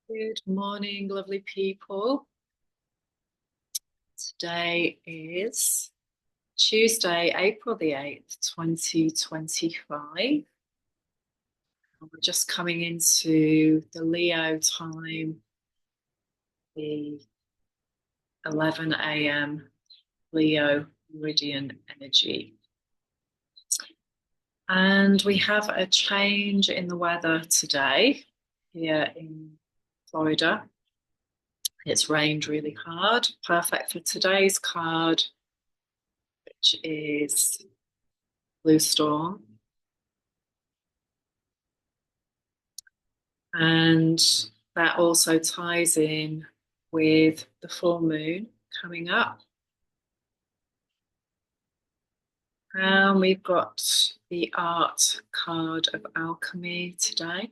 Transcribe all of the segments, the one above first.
Good morning, lovely people. Today is Tuesday, April the 8th, 2025. We're just coming into the Leo time, the 11 a.m. Leo meridian energy. And we have a change in the weather today here in Florida. It's rained really hard, perfect for today's card, which is Blue Storm. And that also ties in with the full moon coming up. And we've got the art card of alchemy today.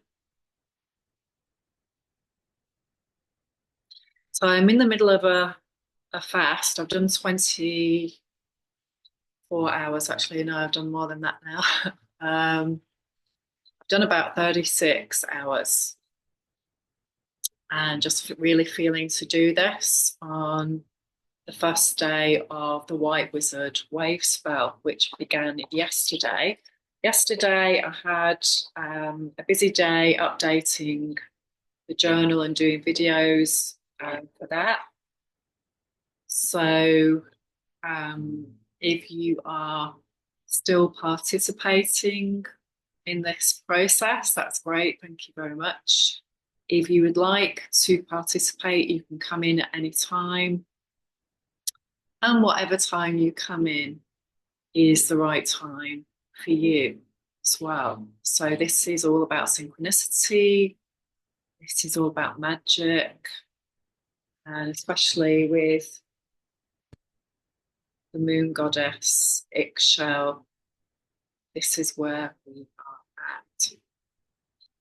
So I'm in the middle of a fast. I've done 24 hours, actually. No, I've done more than that now. I've done about 36 hours and just really feeling to do this on the first day of the White Wizard Wavespell, which began yesterday. Yesterday, I had a busy day updating the journal and doing videos for that. So, if you are still participating in this process, that's great. Thank you very much. If you would like to participate, you can come in at any time. And whatever time you come in is the right time for you as well. So this is all about synchronicity. This is all about magic. And especially with the moon goddess, Ixchel, this is where we are at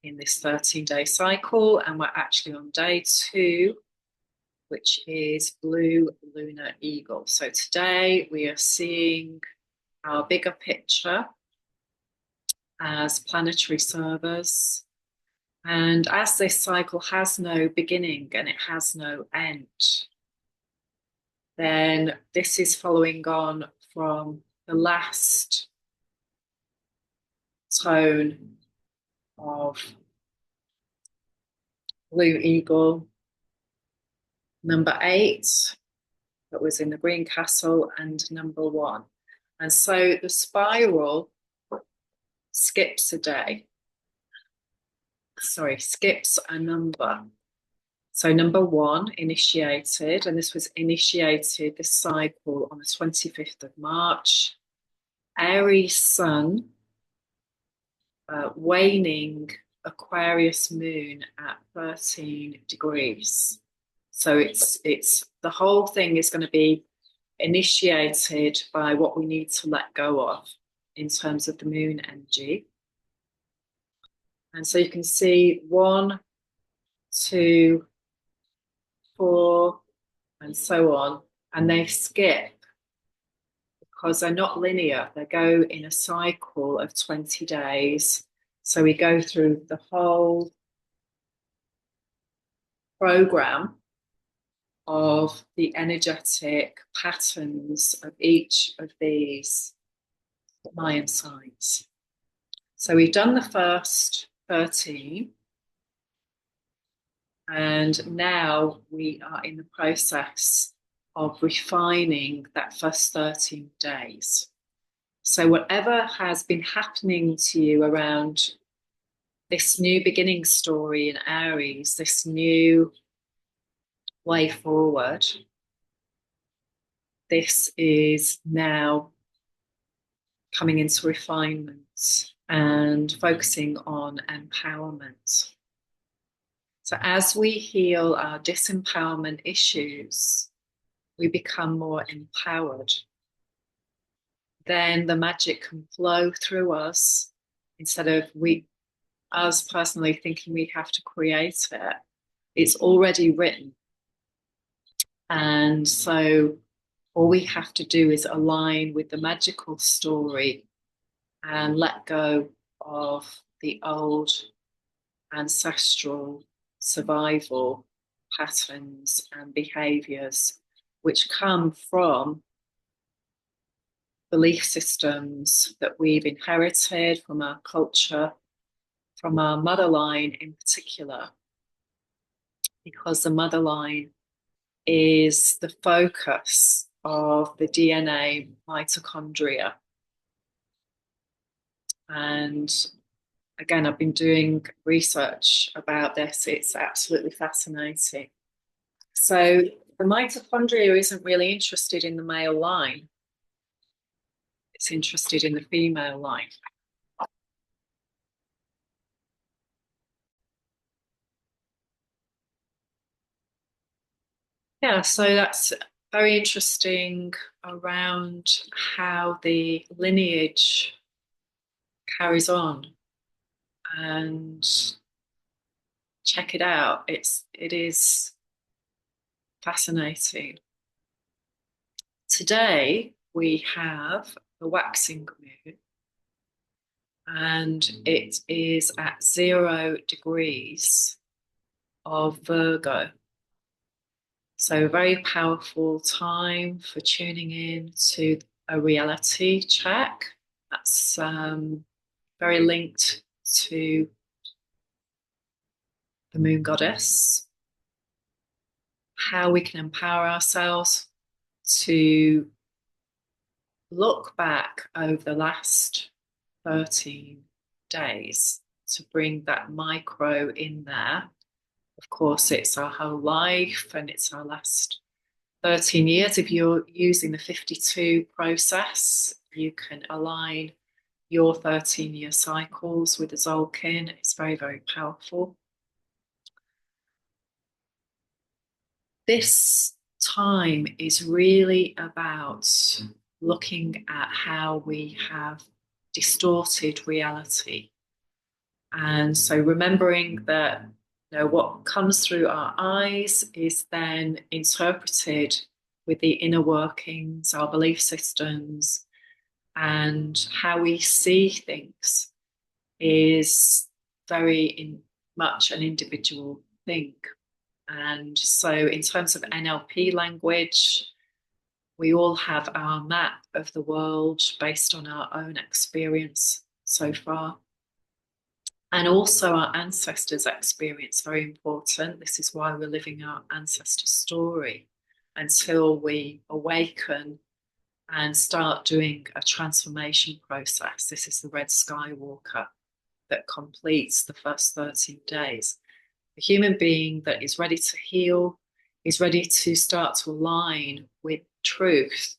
in this 13-day cycle. And we're actually on day 2, which is Blue Lunar Eagle. So today we are seeing our bigger picture as planetary servers. And as this cycle has no beginning and it has no end, then this is following on from the last tone of Blue Eagle, number 8, that was in the Green Castle, and number 1. And so the spiral skips a day. Sorry, skips a number. So number 1 initiated, and this was initiated, this cycle, on the 25th of March. Aries sun, waning Aquarius moon at 13 degrees. So it's the whole thing is going to be initiated by what we need to let go of in terms of the moon energy. And so you can see 1, 2, 4, and so on. And they skip because they're not linear. They go in a cycle of 20 days. So we go through the whole program of the energetic patterns of each of these Mayan signs. So we've done the first 13. And now we are in the process of refining that first 13 days. So whatever has been happening to you around this new beginning story in Aries, this new way forward, this is now coming into refinement and focusing on empowerment. So as we heal our disempowerment issues, we become more empowered. Then the magic can flow through us instead of us personally thinking we have to create it. It's already written. And so all we have to do is align with the magical story and let go of the old ancestral survival patterns and behaviors which come from belief systems that we've inherited from our culture, from our mother line in particular, because the mother line is the focus of the DNA mitochondria. And again, I've been doing research about this. It's absolutely fascinating. So the mitochondria isn't really interested in the male line. It's interested in the female line. Yeah, so that's very interesting around how the lineage carries on. And check it out. It is fascinating. Today we have the waxing moon, and it is at 0 degrees of Virgo. So a very powerful time for tuning in to a reality check. That's very linked to the moon goddess, how we can empower ourselves to look back over the last 13 days to bring that micro in there. Of course, it's our whole life and it's our last 13 years. If you're using the 52 process, you can align your 13-year cycles with the Zolkin. It's very, very powerful. This time is really about looking at how we have distorted reality. And so remembering that what comes through our eyes is then interpreted with the inner workings, our belief systems, and how we see things is very much an individual thing. And so in terms of NLP language, we all have our map of the world based on our own experience so far. And also our ancestors' experience, very important. This is why we're living our ancestor story until we awaken and start doing a transformation process. This is the Red Skywalker that completes the first 13 days. A human being that is ready to heal, is ready to start to align with truth,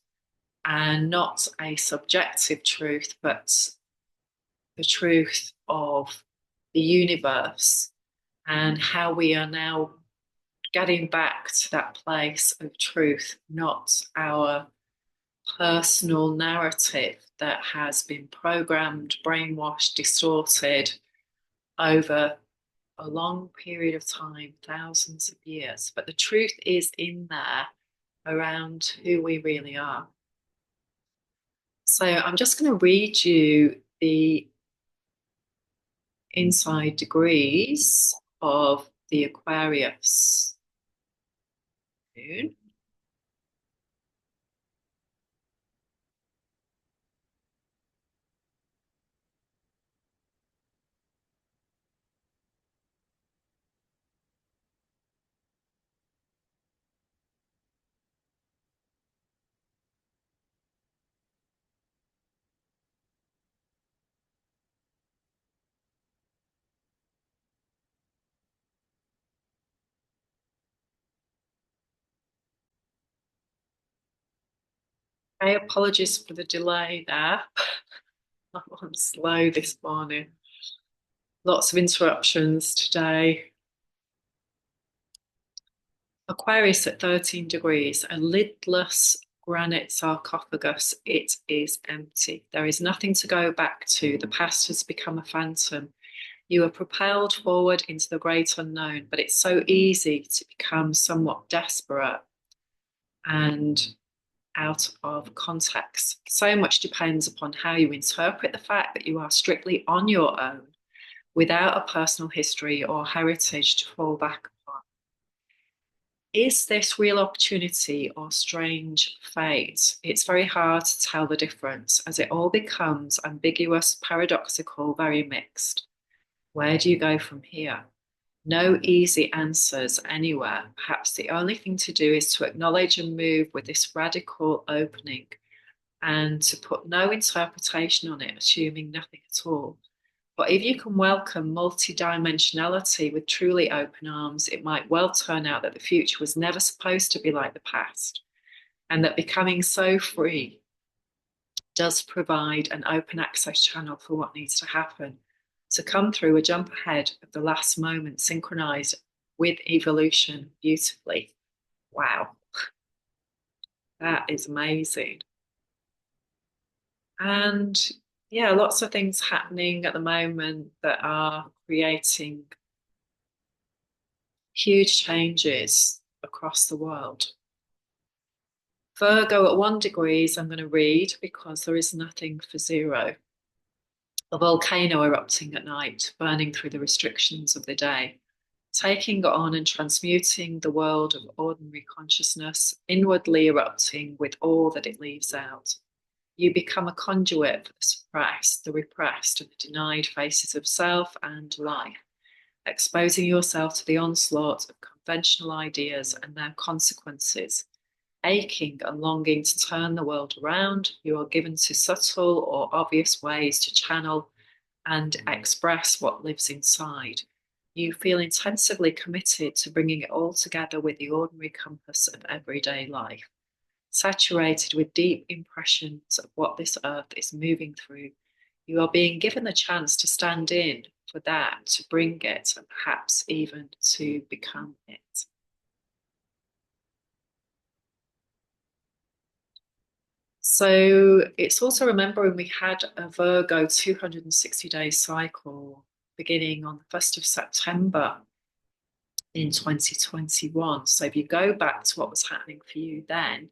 and not a subjective truth, but the truth of the universe, and how we are now getting back to that place of truth, not our personal narrative that has been programmed, brainwashed, distorted over a long period of time, thousands of years. But the truth is in there around who we really are. So I'm just going to read you the inside degrees of the Aquarius moon. Okay, apologies for the delay there. I'm slow this morning. Lots of interruptions today. Aquarius at 13 degrees, a lidless granite sarcophagus. It is empty. There is nothing to go back to. The past has become a phantom. You are propelled forward into the great unknown, but it's so easy to become somewhat desperate and out of context. So much depends upon how you interpret the fact that you are strictly on your own without a personal history or heritage to fall back upon. Is this real opportunity or strange fate? It's very hard to tell the difference as it all becomes ambiguous, paradoxical, very mixed. Where do you go from here? No easy answers anywhere. Perhaps the only thing to do is to acknowledge and move with this radical opening and to put no interpretation on it, assuming nothing at all. But if you can welcome multidimensionality with truly open arms, it might well turn out that the future was never supposed to be like the past, and that becoming so free does provide an open access channel for what needs to happen to come through a jump ahead of the last moment, synchronized with evolution beautifully. Wow, that is amazing. And yeah, lots of things happening at the moment that are creating huge changes across the world. Virgo at 1 degrees, I'm going to read because there is nothing for 0. A volcano erupting at night, burning through the restrictions of the day, taking on and transmuting the world of ordinary consciousness, inwardly erupting with all that it leaves out. You become a conduit for the suppressed, the repressed, and the denied faces of self and life, exposing yourself to the onslaught of conventional ideas and their consequences. Aching and longing to turn the world around, you are given to subtle or obvious ways to channel and express what lives inside. You feel intensively committed to bringing it all together with the ordinary compass of everyday life. Saturated with deep impressions of what this earth is moving through, you are being given the chance to stand in for that, to bring it, and perhaps even to become it. So it's also remembering we had a Virgo 260-day cycle beginning on the 1st of September in 2021. So if you go back to what was happening for you then,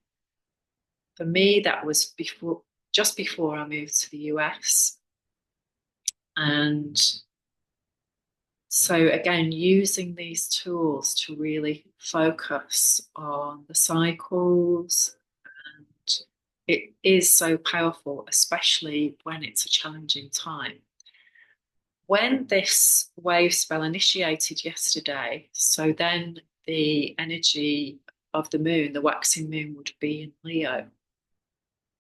for me, that was just before I moved to the US. And so again, using these tools to really focus on the cycles, and it is so powerful, especially when it's a challenging time. When this wave spell initiated yesterday, so then the energy of the moon, the waxing moon, would be in Leo.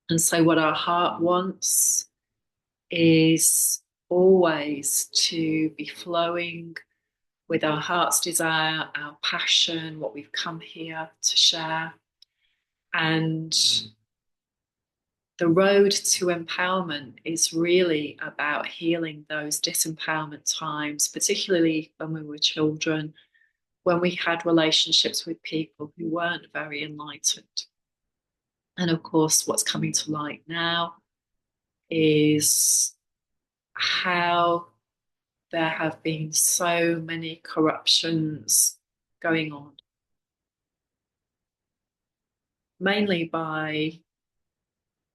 And so what our heart wants is always to be flowing with our heart's desire, our passion, what we've come here to share. And the road to empowerment is really about healing those disempowerment times, particularly when we were children, when we had relationships with people who weren't very enlightened. And of course, what's coming to light now is how there have been so many corruptions going on, mainly by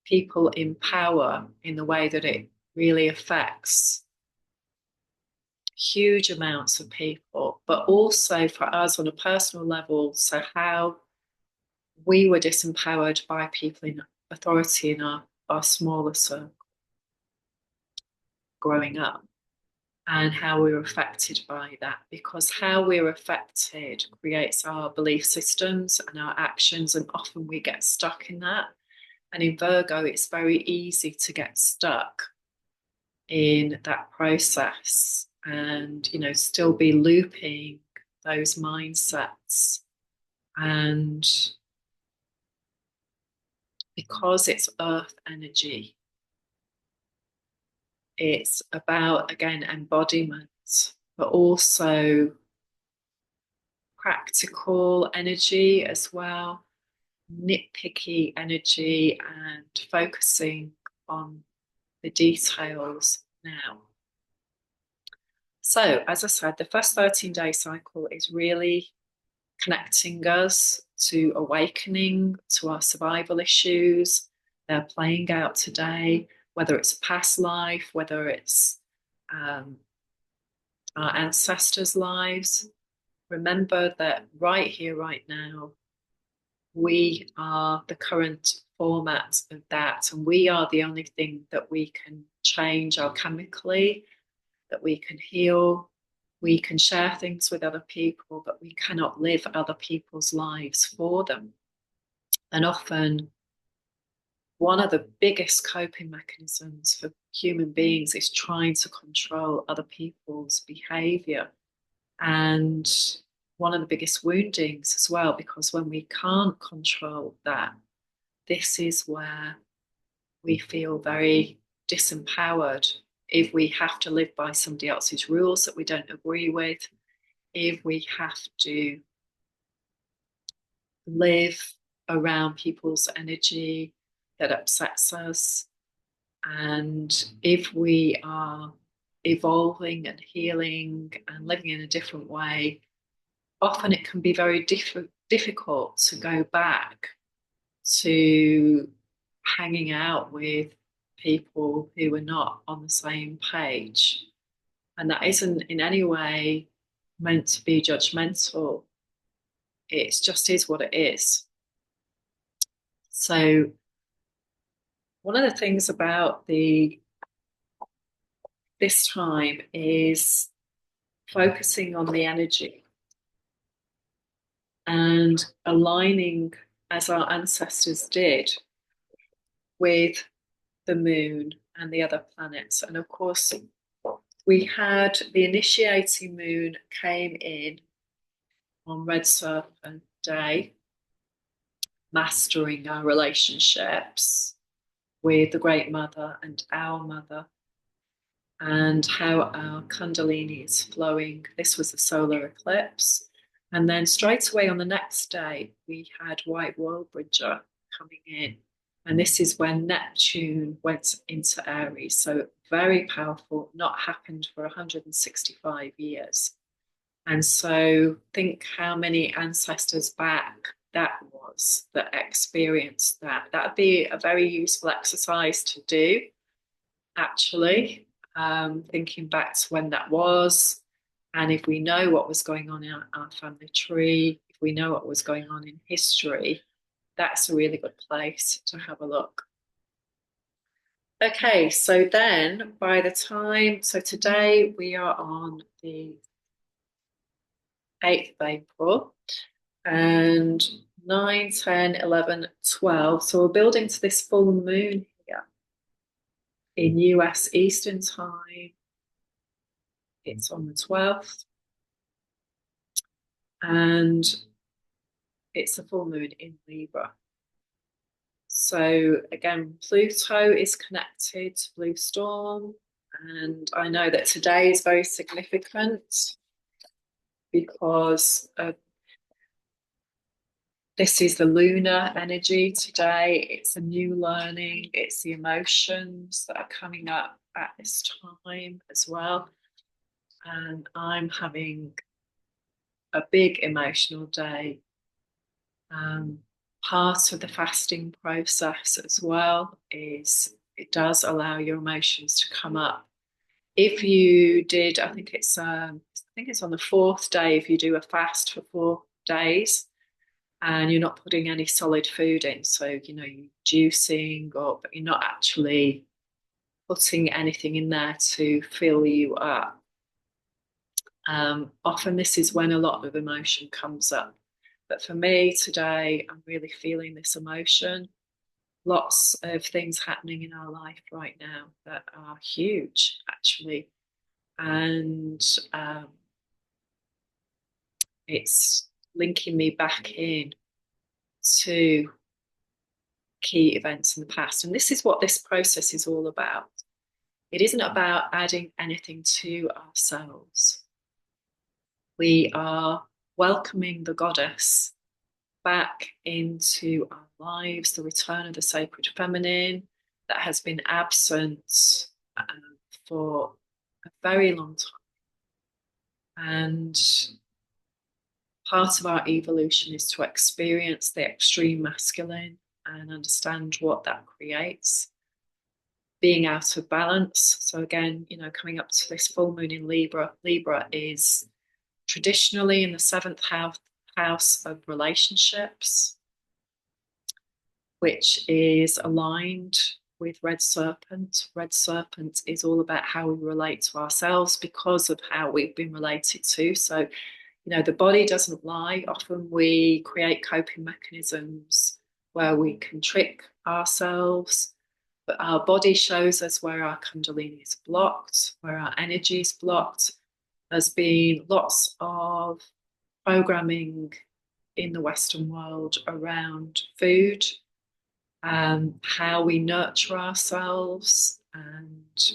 people in power, in the way that it really affects huge amounts of people, but also for us on a personal level. So how we were disempowered by people in authority in our smaller circle growing up, and how we were affected by that, because how we're affected creates our belief systems and our actions, and often we get stuck in that. And in Virgo, it's very easy to get stuck in that process and, still be looping those mindsets. And because it's earth energy, it's about, again, embodiment, but also practical energy as well, nitpicky energy, and focusing on the details now. So, as I said, the first 13-day cycle is really connecting us to awakening to our survival issues. They're playing out today, whether it's a past life, whether it's our ancestors' lives. Remember that right here, right now, we are the current format of that, and we are the only thing that we can change alchemically, that we can heal. We can share things with other people, but we cannot live other people's lives for them. And often, one of the biggest coping mechanisms for human beings is trying to control other people's behavior. And one of the biggest woundings as well, because when we can't control that, this is where we feel very disempowered. If we have to live by somebody else's rules that we don't agree with, if we have to live around people's energy that upsets us, and if we are evolving and healing and living in a different way, often it can be very difficult to go back to hanging out with people who are not on the same page. And that isn't in any way meant to be judgmental. It just is what it is. So one of the things about this time is focusing on the energy and aligning, as our ancestors did, with the moon and the other planets. And of course, we had the initiating moon came in on Red Serpent Day, mastering our relationships with the Great Mother and our mother, and how our Kundalini is flowing. This was a solar eclipse. And then straight away on the next day, we had White World Bridger coming in. And this is when Neptune went into Aries. So very powerful, not happened for 165 years. And so think how many ancestors back that was that experienced that. That'd be a very useful exercise to do, actually, thinking back to when that was. And if we know what was going on in our family tree, if we know what was going on in history, that's a really good place to have a look. Okay, so then by the time, so today we are on the 8th of April, and 9, 10, 11, 12. So we're building to this full moon here in US Eastern Time. It's on the 12th. And it's a full moon in Libra. So again, Pluto is connected to Blue Storm. And I know that today is very significant because this is the lunar energy today. It's a new learning. It's the emotions that are coming up at this time as well. And I'm having a big emotional day. Part of the fasting process as well is it does allow your emotions to come up. If you did, I think it's on the 4th day, if you do a fast for 4 days and you're not putting any solid food in, so you're juicing, but you're not actually putting anything in there to fill you up. Often this is when a lot of emotion comes up. But for me today, I'm really feeling this emotion. Lots of things happening in our life right now that are huge, actually. And it's linking me back in to key events in the past. And this is what this process is all about. It isn't about adding anything to ourselves. We are welcoming the goddess back into our lives, the return of the sacred feminine that has been absent for a very long time. And part of our evolution is to experience the extreme masculine and understand what that creates. being out of balance. So again, coming up to this full moon in Libra, Libra is traditionally in the seventh house of relationships, which is aligned with Red Serpent. Red Serpent is all about how we relate to ourselves because of how we've been related to. So, the body doesn't lie. Often we create coping mechanisms where we can trick ourselves, but our body shows us where our Kundalini is blocked, where our energy is blocked. There's been lots of programming in the Western world around food, how we nurture ourselves, and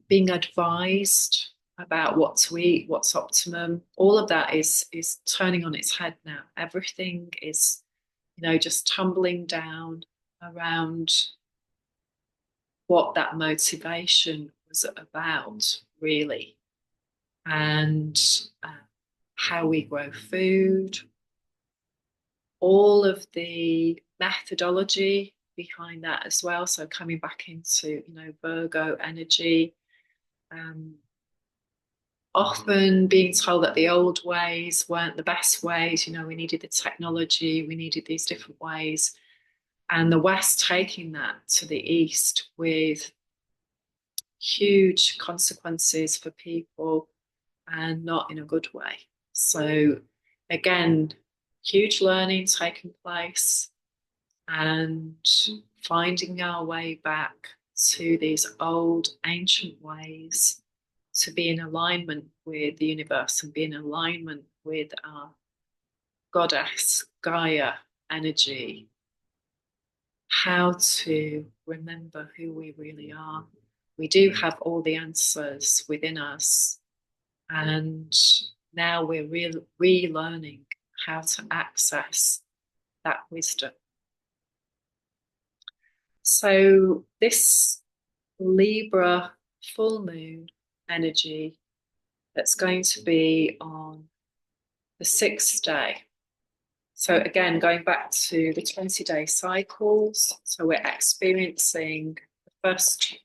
being advised about what to eat, what's optimum. All of that is turning on its head now. Everything is, just tumbling down around what that motivation was about, really, and how we grow food, all of the methodology behind that as well. So coming back into, Virgo energy, often being told that the old ways weren't the best ways. We needed the technology, we needed these different ways. And the West taking that to the East with huge consequences for people and not in a good way. So again, huge learning taking place and finding our way back to these old ancient ways to be in alignment with the universe and be in alignment with our goddess Gaia energy, how to remember who we really are. We do have all the answers within us, and now we're relearning how to access that wisdom. So this Libra full moon energy that's going to be on the 6th day. So again, going back to the 20-day cycles, so we're experiencing the first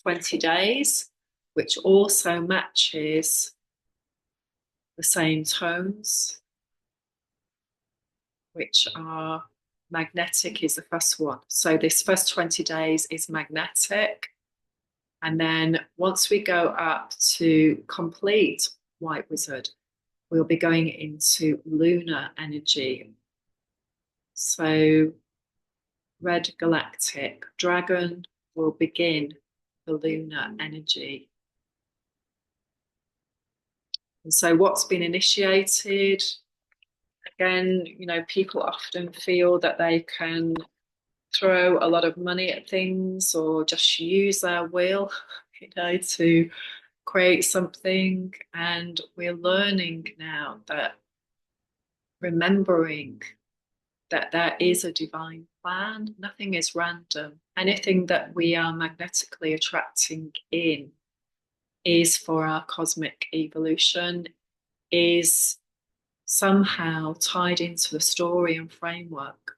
20 days, which also matches the same tones, which are magnetic is the first one. So this first 20 days is magnetic. And then once we go up to complete White Wizard, we'll be going into lunar energy. So Red Galactic Dragon will begin the lunar energy. And so what's been initiated, again, people often feel that they can throw a lot of money at things or just use their will, to create something. And we're learning now that remembering that there is a divine plan, nothing is random. Anything that we are magnetically attracting in is for our cosmic evolution, is somehow tied into the story and framework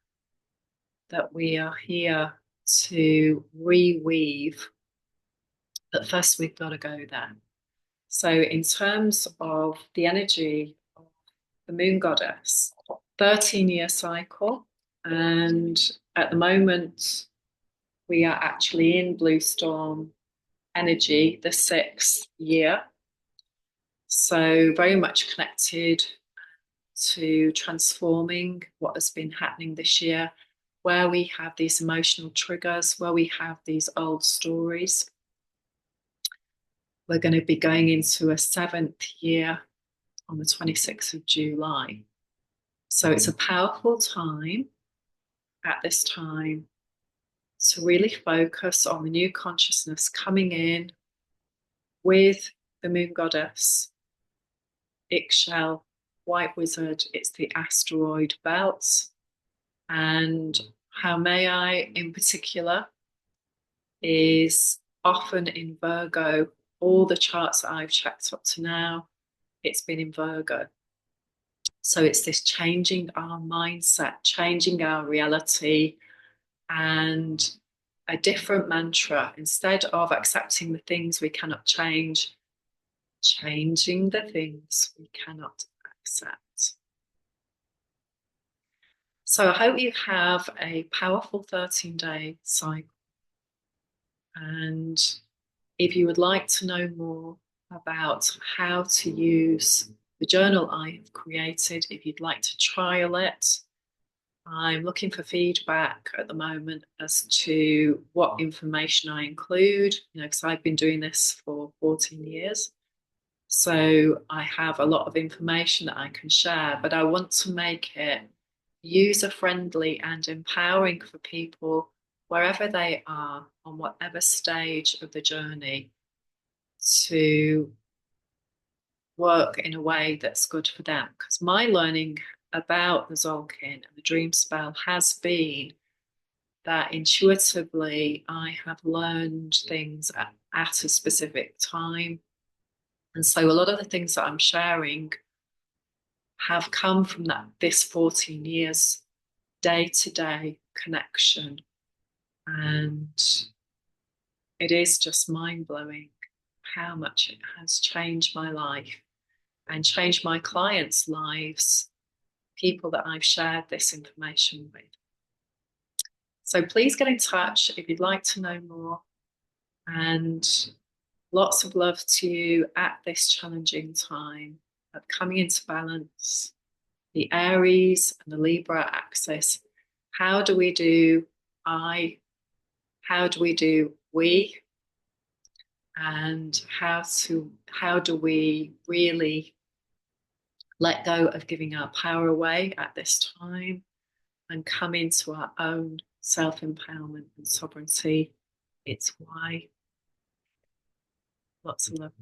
that we are here to reweave. But first, we've got to go there. So, in terms of the energy of the moon goddess, 13-year cycle, and at the moment, we are actually in Blue Storm energy, the 6th year. So, very much connected to transforming what has been happening this year, where we have these emotional triggers, where we have these old stories. We're going to be going into a 7th year on the 26th of July. So it's a powerful time at this time to really focus on the new consciousness coming in with the moon goddess, Ixchel, White Wizard. It's the asteroid belt. And Haumea in particular is often in Virgo. All the charts that I've checked up to now, it's been in Virgo. So it's this changing our mindset, changing our reality, and a different mantra. Instead of accepting the things we cannot change, changing the things we cannot accept. So I hope you have a powerful 13-day cycle. And if you would like to know more about how to use the journal I have created, if you'd like to trial it, I'm looking for feedback at the moment as to what information I include, because I've been doing this for 14 years. So I have a lot of information that I can share, but I want to make it user friendly and empowering for people wherever they are, on whatever stage of the journey, to work in a way that's good for them. Because my learning about the Zolkin and the dream spell has been that intuitively I have learned things at a specific time. And so a lot of the things that I'm sharing have come from this 14 years day-to-day connection. And it is just mind-blowing how much it has changed my life and changed my clients' lives, people that I've shared this information with. So please get in touch if you'd like to know more. And lots of love to you at this challenging time of coming into balance, the Aries and the Libra axis. How do we do I? How do we do we? And how do we really let go of giving our power away at this time and come into our own self-empowerment and sovereignty? It's why. Lots of love.